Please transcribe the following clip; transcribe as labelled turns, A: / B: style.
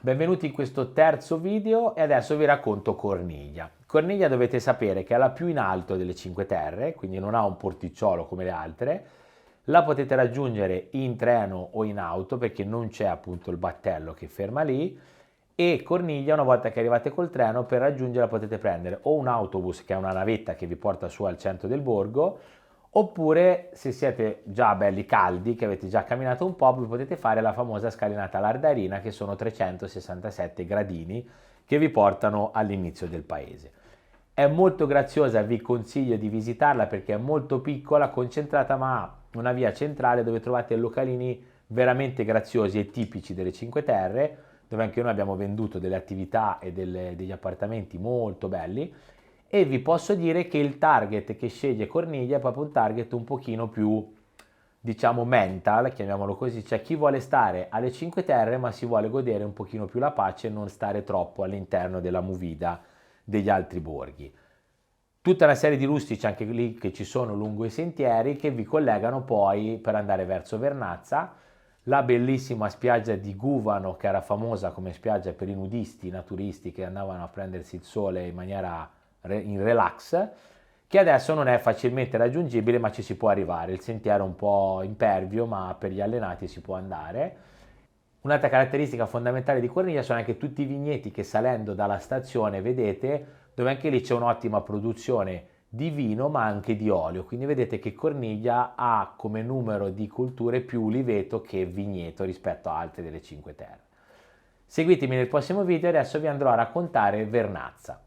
A: Benvenuti in questo terzo video e adesso vi racconto Corniglia. Corniglia dovete sapere che è la più in alto delle Cinque Terre, quindi non ha un porticciolo come le altre. La potete raggiungere in treno o in auto perché non c'è appunto il battello che ferma lì. E Corniglia, una volta che arrivate col treno, per raggiungerla potete prendere o un autobus, che è una navetta che vi porta su al centro del borgo, oppure se siete già belli caldi, che avete già camminato un po', vi potete fare la famosa scalinata Lardarina, che sono 367 gradini che vi portano all'inizio del paese. È molto graziosa, vi consiglio di visitarla perché è molto piccola, concentrata, ma ha una via centrale dove trovate localini veramente graziosi e tipici delle Cinque Terre, dove anche noi abbiamo venduto delle attività e degli appartamenti molto belli. E vi posso dire che il target che sceglie Corniglia è proprio un target un pochino più, diciamo, mental, chiamiamolo così, cioè chi vuole stare alle Cinque Terre ma si vuole godere un pochino più la pace e non stare troppo all'interno della movida degli altri borghi. Tutta una serie di rustici anche lì che ci sono lungo i sentieri che vi collegano poi per andare verso Vernazza, la bellissima spiaggia di Guvano, che era famosa come spiaggia per i nudisti naturisti che andavano a prendersi il sole in maniera in relax, che adesso non è facilmente raggiungibile ma ci si può arrivare. Il sentiero è un po' impervio ma per gli allenati si può andare. Un'altra caratteristica fondamentale di Corniglia sono anche tutti i vigneti che salendo dalla stazione vedete, dove anche lì c'è un'ottima produzione di vino ma anche di olio, quindi vedete che Corniglia ha come numero di colture più uliveto che vigneto rispetto a altre delle Cinque Terre. Seguitemi nel prossimo video, adesso vi andrò a raccontare Vernazza.